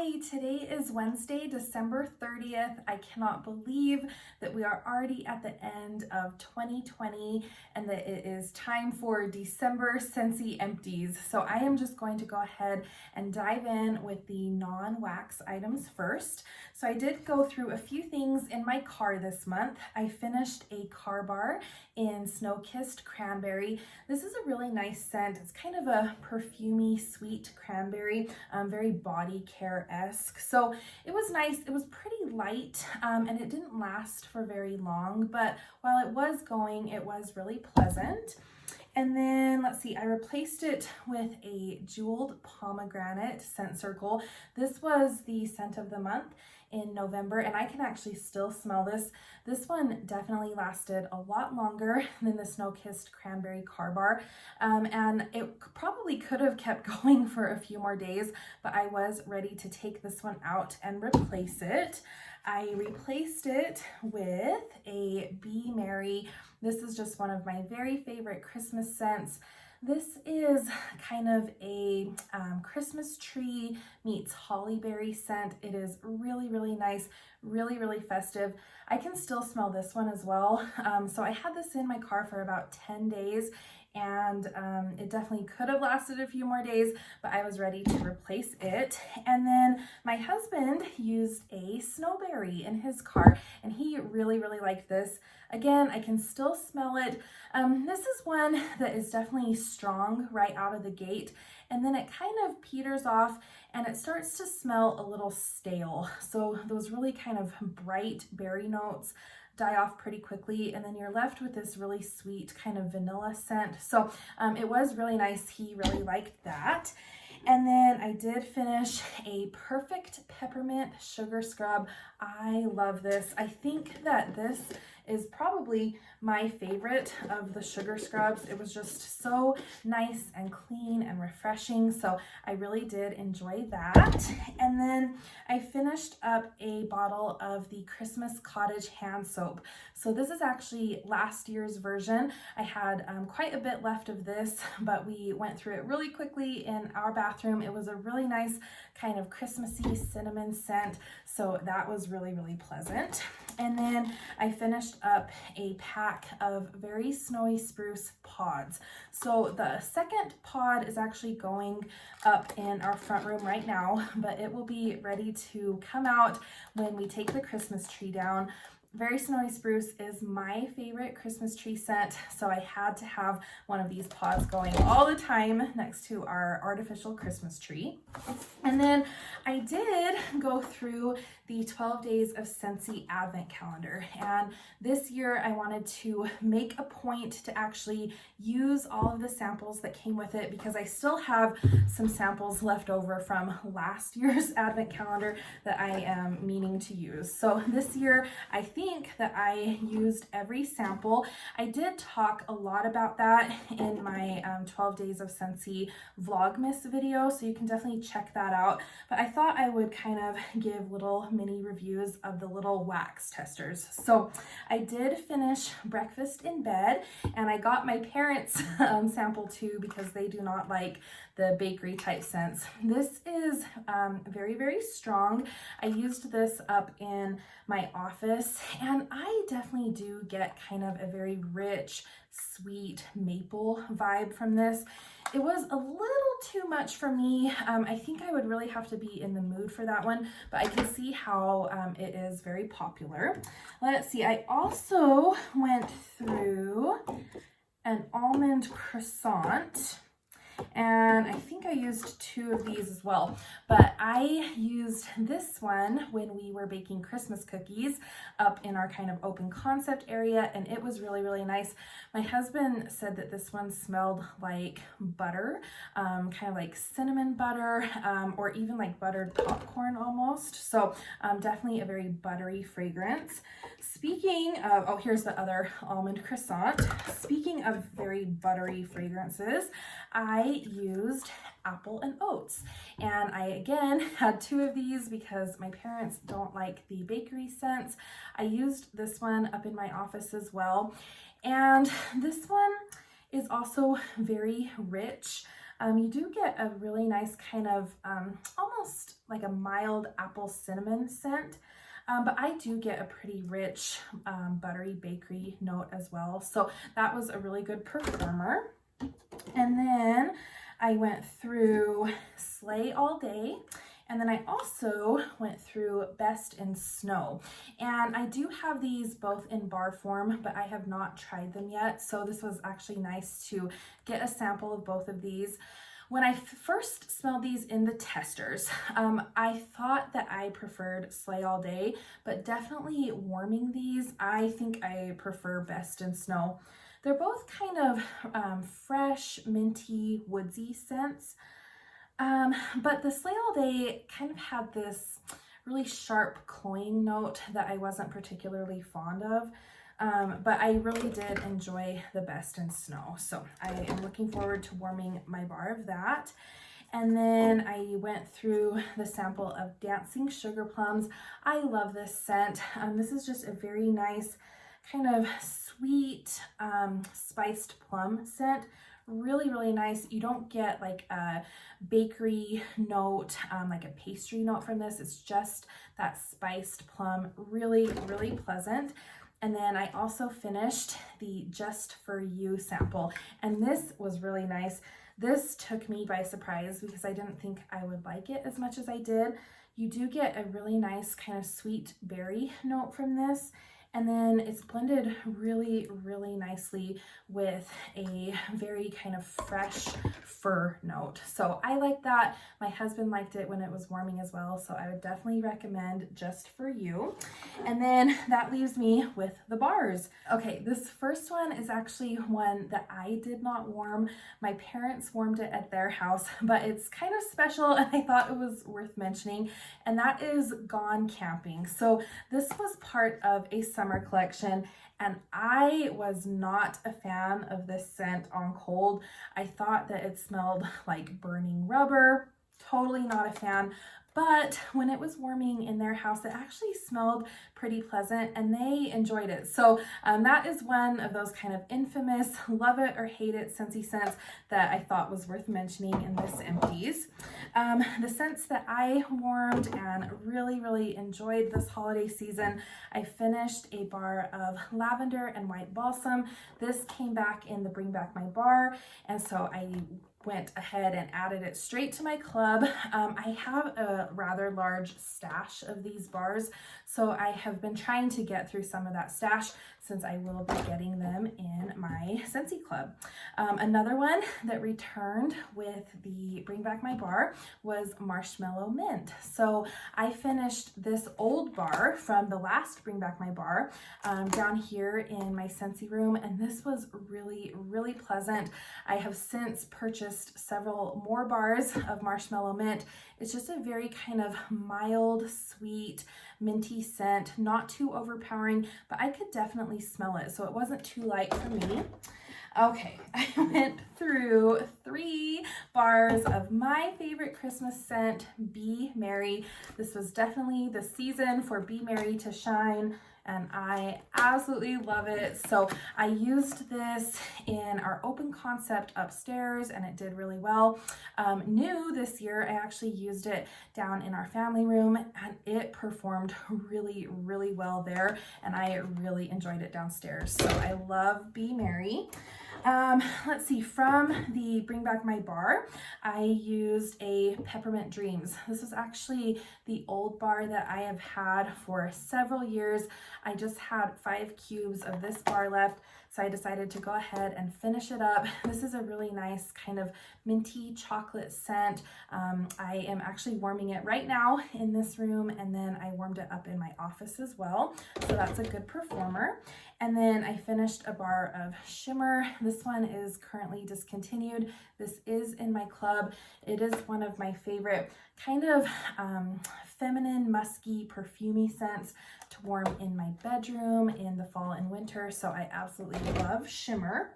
Hi, today is Wednesday, December 30th. I cannot believe that we are already at the end of 2020 and that it is time for December Scentsy Empties. So I am just going to go ahead and dive in with the non-wax items first. So I did go through a few things in my car this month. I finished a car bar in Snow-Kissed Cranberry. This is a really nice scent. It's kind of a perfumey, sweet cranberry, very body care-esque. So it was nice. It was pretty light and it didn't last for very long, but while it was going, it was really pleasant. And then let's see, I replaced it with a jeweled pomegranate scent circle. This was the scent of the month in November, and I can actually still smell this. This one definitely lasted a lot longer than the Snow-Kissed Cranberry car bar, and it probably could have kept going for a few more days, but I was ready to take this one out and replace it. I replaced it with a Be Merry. This is just one of my very favorite Christmas scents. This is kind of a Christmas tree meets holly berry scent. It is really, really nice, really, really festive. I can still smell this one as well. So I had this in my car for about 10 days and it definitely could have lasted a few more days, but I was ready to replace it. And then my husband used a snowberry in his car and he really, really liked this. Again, I can still smell it. This is one that is definitely strong right out of the gate, and then it kind of peters off and it starts to smell a little stale. So those really kind of bright berry notes die off pretty quickly, and then you're left with this really sweet kind of vanilla scent. So it was really nice. He really liked that. And then I did finish a Perfect Peppermint Sugar Scrub. I love this. I think that this is probably my favorite of the sugar scrubs. It was just so nice and clean and refreshing, so I really did enjoy that. And then I finished up a bottle of the Christmas Cottage hand soap. So this is actually last year's version. I had quite a bit left of this, but we went through it really quickly in our bathroom. It was a really nice kind of Christmassy cinnamon scent, so that was really, really pleasant. And then I finished up a pack of very snowy spruce pods. So the second pod is actually going up in our front room right now, but it will be ready to come out when we take the Christmas tree down. Very Snowy Spruce is my favorite Christmas tree scent, so I had to have one of these pods going all the time next to our artificial Christmas tree. And then I did go through the 12 Days of Scentsy Advent Calendar, and this year I wanted to make a point to actually use all of the samples that came with it, because I still have some samples left over from last year's Advent Calendar that I am meaning to use. So this year I think that I used every sample. I did talk a lot about that in my 12 Days of Scentsy Vlogmas video, so you can definitely check that out. But I thought I would kind of give little mini reviews of the little wax testers. So I did finish Breakfast in Bed, and I got my parents sample too, because they do not like the bakery type scents. This is very, very strong. I used this up in my office, and I definitely do get kind of a very rich, sweet maple vibe from this. It was a little too much for me. I think I would really have to be in the mood for that one, but I can see how it is very popular. Let's see, I also went through an almond croissant, and I think I used two of these as well, but I used this one when we were baking Christmas cookies up in our kind of open concept area, and it was really, really nice. My husband said that this one smelled like butter, kind of like cinnamon butter, or even like buttered popcorn almost. So definitely a very buttery fragrance. Speaking of, oh, here's the other almond croissant. Speaking of very buttery fragrances, I used Apple and Oats, and I again had two of these because my parents don't like the bakery scents. I used this one up in my office as well, and this one is also very rich. You do get a really nice kind of almost like a mild apple cinnamon scent. But I do get a pretty rich buttery bakery note as well. So that was a really good performer. And then I went through Slay All Day. And then I also went through Best in Snow. And I do have these both in bar form, but I have not tried them yet. So this was actually nice to get a sample of both of these. When I first smelled these in the testers, I thought that I preferred Slay All Day, but definitely warming these, I think I prefer Best in Snow. They're both kind of fresh, minty, woodsy scents. But the Slay All Day kind of had this really sharp cloying note that I wasn't particularly fond of. But I really did enjoy the Best in Snow. So I am looking forward to warming my bar of that. And then I went through the sample of Dancing Sugar Plums. I love this scent. This is just a very nice kind of sweet spiced plum scent. Really, really nice. You don't get like a bakery note, like a pastry note from this. It's just that spiced plum. Really, really pleasant. And then I also finished the Just For You sample, and this was really nice. This took me by surprise because I didn't think I would like it as much as I did. You do get a really nice kind of sweet berry note from this. And then it's blended really, really nicely with a very kind of fresh fir note. So I like that. My husband liked it when it was warming as well. So I would definitely recommend Just For You. And then that leaves me with the bars. Okay, this first one is actually one that I did not warm. My parents warmed it at their house, but it's kind of special and I thought it was worth mentioning. And that is Gone Camping. So this was part of a summer collection, and I was not a fan of this scent on cold. I thought that it smelled like burning rubber. Totally not a fan. But when it was warming in their house, it actually smelled pretty pleasant and they enjoyed it. So that is one of those kind of infamous love it or hate it Scentsy scents that I thought was worth mentioning in this Empties. The scents that I warmed and really, really enjoyed this holiday season, I finished a bar of lavender and white balsam. This came back in the Bring Back My Bar, and so I went ahead and added it straight to my club. I have a rather large stash of these bars, so I have been trying to get through some of that stash since I will be getting them in my Scentsy club. Another one that returned with the Bring Back My Bar was Marshmallow Mint. So I finished this old bar from the last Bring Back My Bar down here in my Scentsy room, and this was really, really pleasant. I have since purchased several more bars of Marshmallow Mint. It's just a very kind of mild, sweet, minty scent, not too overpowering, but I could definitely smell it, so it wasn't too light for me. Okay, I went through 3 bars of my favorite Christmas scent, Be Merry. This was definitely the season for Be Merry to shine, and I absolutely love it. So I used this in our open concept upstairs and it did really well. New this year, I actually used it down in our family room and it performed really, really well there, and I really enjoyed it downstairs. So I love Be Merry. Let's see, from the Bring Back My Bar, I used a Peppermint Dreams. This was actually the old bar that I have had for several years. I just had 5 cubes of this bar left, so I decided to go ahead and finish it up. This is a really nice kind of minty chocolate scent. I am actually warming it right now in this room, and then I warmed it up in my office as well. So that's a good performer. And then I finished a bar of Shimmer. This one is currently discontinued. This is in my club. It is one of my favorite kind of feminine, musky, perfumey scents to warm in my bedroom in the fall and winter. So I absolutely love Shimmer.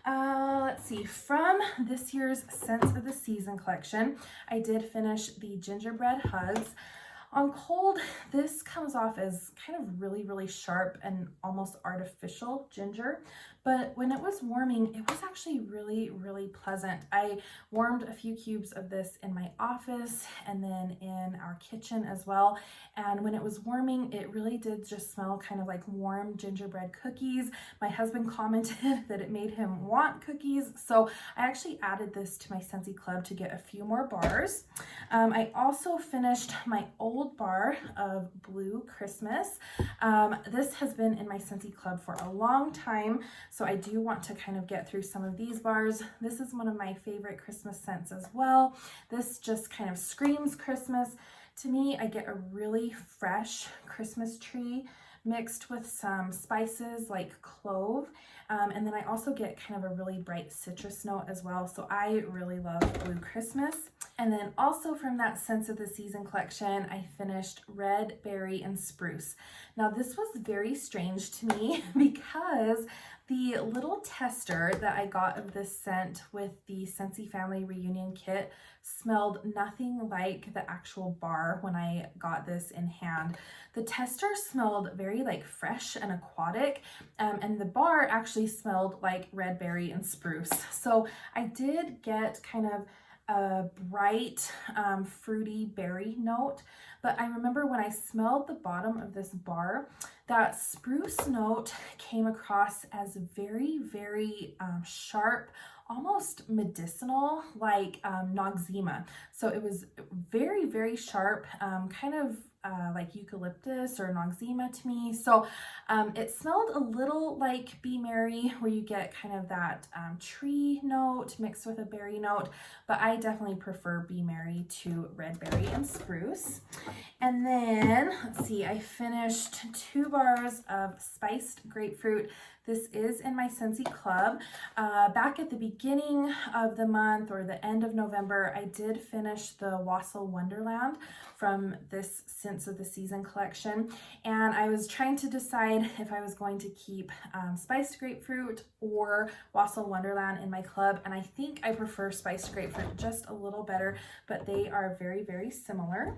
Let's see, from this year's Scents of the Season collection, I did finish the Gingerbread Hugs. On cold, this comes off as kind of really, really sharp and almost artificial ginger, but when it was warming, it was actually really, really pleasant. I warmed a few cubes of this in my office and then in our kitchen as well. And when it was warming, it really did just smell kind of like warm gingerbread cookies. My husband commented that it made him want cookies. So I actually added this to my Scentsy Club to get a few more bars. I also finished my old bar of Blue Christmas. This has been in my Scentsy Club for a long time, so I do want to kind of get through some of these bars. This is one of my favorite Christmas scents as well. This just kind of screams Christmas. To me, I get a really fresh Christmas tree mixed with some spices like clove. And then I also get kind of a really bright citrus note as well. So I really love Blue Christmas. And then also from that Scents of the Season collection, I finished Red Berry and Spruce. Now this was very strange to me because the little tester that I got of this scent with the Scentsy Family Reunion Kit smelled nothing like the actual bar when I got this in hand. The tester smelled very like fresh and aquatic, and the bar actually smelled like red berry and spruce. So I did get kind of a bright fruity berry note, but I remember when I smelled the bottom of this bar, that spruce note came across as very, very sharp, almost medicinal, like Noxzema. So it was very, very sharp, kind of like eucalyptus or Noxzema to me. So it smelled a little like Be Merry, where you get kind of that tree note mixed with a berry note, but I definitely prefer Be Merry to Red Berry and Spruce. And then, let's see, I finished 2 bars of spiced grapefruit. This is in my Scentsy Club. Back at the beginning of the month or the end of November, I did finish the Wassail Wonderland from this Scents of the Season collection. And I was trying to decide if I was going to keep spiced grapefruit or Wassail Wonderland in my club. And I think I prefer spiced grapefruit just a little better, but they are very, very similar.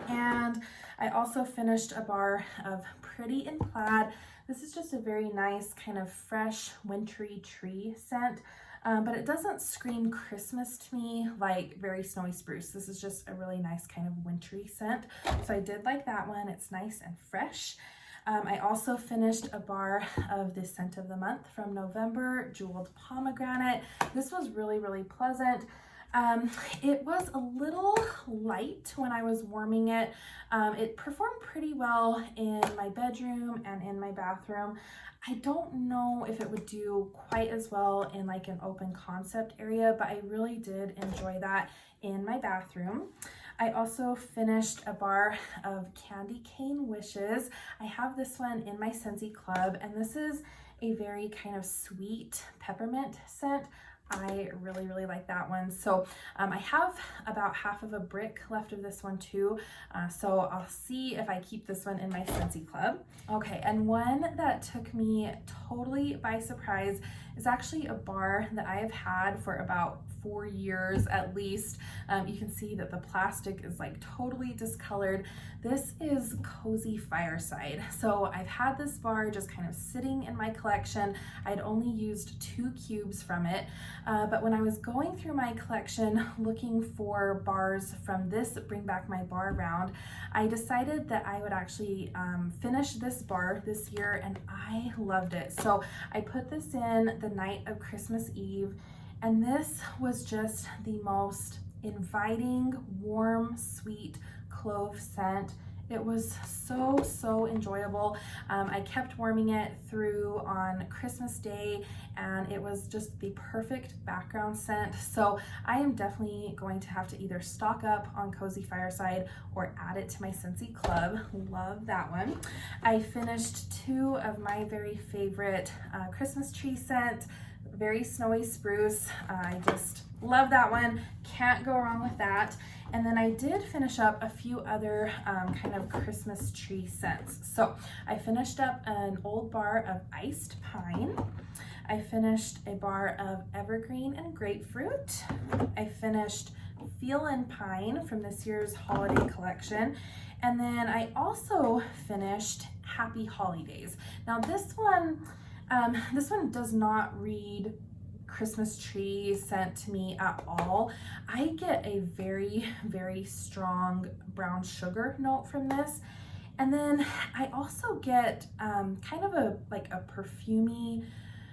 And I also finished a bar of Pretty in Plaid. This is just a very nice kind of fresh wintry tree scent, but it doesn't scream Christmas to me like Very Snowy Spruce. This is just a really nice kind of wintry scent. So I did like that one. It's nice and fresh. I also finished a bar of the Scent of the Month from November, Jeweled Pomegranate. This was really, really pleasant. It was a little light when I was warming it. It performed pretty well in my bedroom and in my bathroom. I don't know if it would do quite as well in like an open concept area, but I really did enjoy that in my bathroom. I also finished a bar of Candy Cane Wishes. I have this one in my Scentsy Club, and this is a very kind of sweet peppermint scent. I really, really like that one. So I have about half of a brick left of this one too. So I'll see if I keep this one in my Scentsy Club. Okay, and one that took me totally by surprise is actually a bar that I have had for about 4 years at least. You can see that the plastic is like totally discolored. This is Cozy Fireside. So I've had this bar just kind of sitting in my collection. I'd only used 2 cubes from it, but when I was going through my collection looking for bars from this Bring Back My Bar round, I decided that I would actually finish this bar this year, and I loved it. So I put this in the night of Christmas Eve, and this was just the most inviting, warm, sweet clove scent. It was so, so enjoyable. I kept warming it through on Christmas Day, and it was just the perfect background scent. So I am definitely going to have to either stock up on Cozy Fireside or add it to my Scentsy Club. Love that one. I finished 2 of my very favorite Christmas tree scent, Very Snowy Spruce. I just love that one. Can't go wrong with that. And then I did finish up a few other kind of Christmas tree scents. So I finished up an old bar of Iced Pine. I finished a bar of Evergreen and Grapefruit. I finished Feelin' Pine from this year's holiday collection. And then I also finished Happy Holidays. Now this one, This one does not read Christmas tree scent to me at all. I get a very, very strong brown sugar note from this. And then I also get kind of a perfumey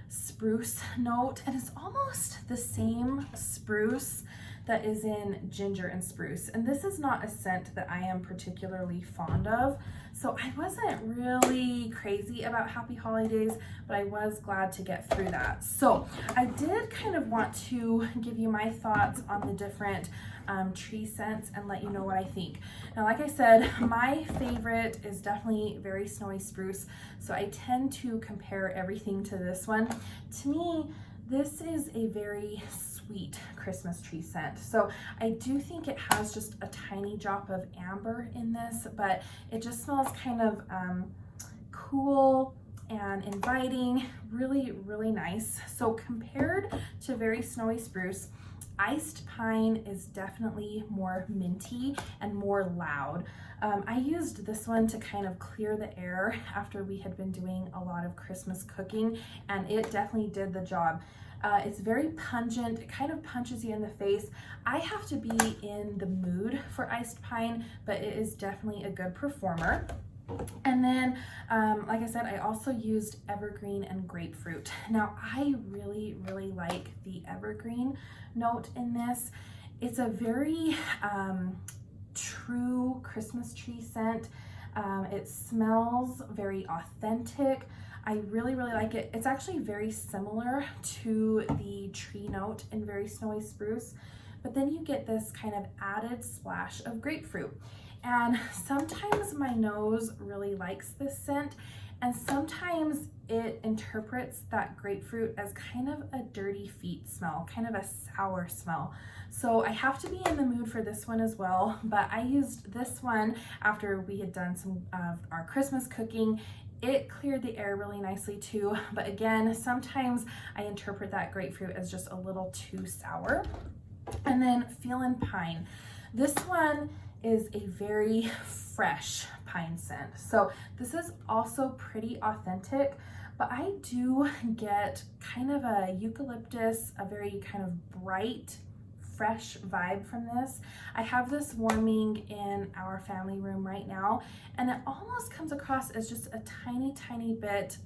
spruce note, and it's almost the same spruce that is in ginger and spruce. And this is not a scent that I am particularly fond of. So I wasn't really crazy about Happy Holidays, but I was glad to get through that. So I did kind of want to give you my thoughts on the different tree scents and let you know what I think. Now, like I said, my favorite is definitely Very Snowy Spruce. So I tend to compare everything to this one. To me, this is a very sweet Christmas tree scent. So I do think it has just a tiny drop of amber in this, but it just smells kind of cool and inviting, really, really nice. So compared to Very Snowy Spruce, Iced Pine is definitely more minty and more loud. I used this one to kind of clear the air after we had been doing a lot of Christmas cooking, and it definitely did the job. It's very pungent. It kind of punches you in the face. I have to be in the mood for Iced Pine, but it is definitely a good performer. And then, like I said, I also used Evergreen and Grapefruit. Now, I really, really like the Evergreen note in this. It's a very true Christmas tree scent. It smells very authentic. I really, really like it. It's actually very similar to the tree note in Very Snowy Spruce, but then you get this kind of added splash of grapefruit. And sometimes my nose really likes this scent, and sometimes it interprets that grapefruit as kind of a dirty feet smell, kind of a sour smell. So I have to be in the mood for this one as well, but I used this one after we had done some of our Christmas cooking. It cleared the air really nicely too, but again, sometimes I interpret that grapefruit as just a little too sour. And then Feelin' Pine. This one is a very fresh pine scent. So this is also pretty authentic, but I do get kind of a eucalyptus, a very kind of bright, fresh vibe from this. I have this warming in our family room right now, and it almost comes across as just a tiny bit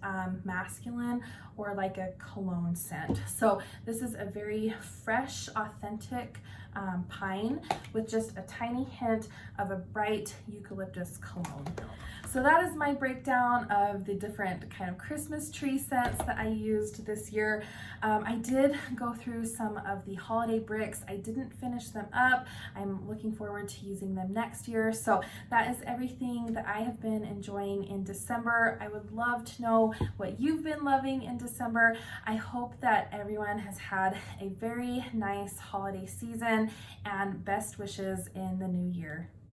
masculine, or like a cologne scent. So this is a very fresh, authentic pine with just a tiny hint of a bright eucalyptus cologne. So that is my breakdown of the different kind of Christmas tree scents that I used this year. I did go through some of the holiday bricks. I didn't finish them up. I'm looking forward to using them next year. So that is everything that I have been enjoying in December. I would love to know what you've been loving in December. I hope that everyone has had a very nice holiday season, and best wishes in the new year.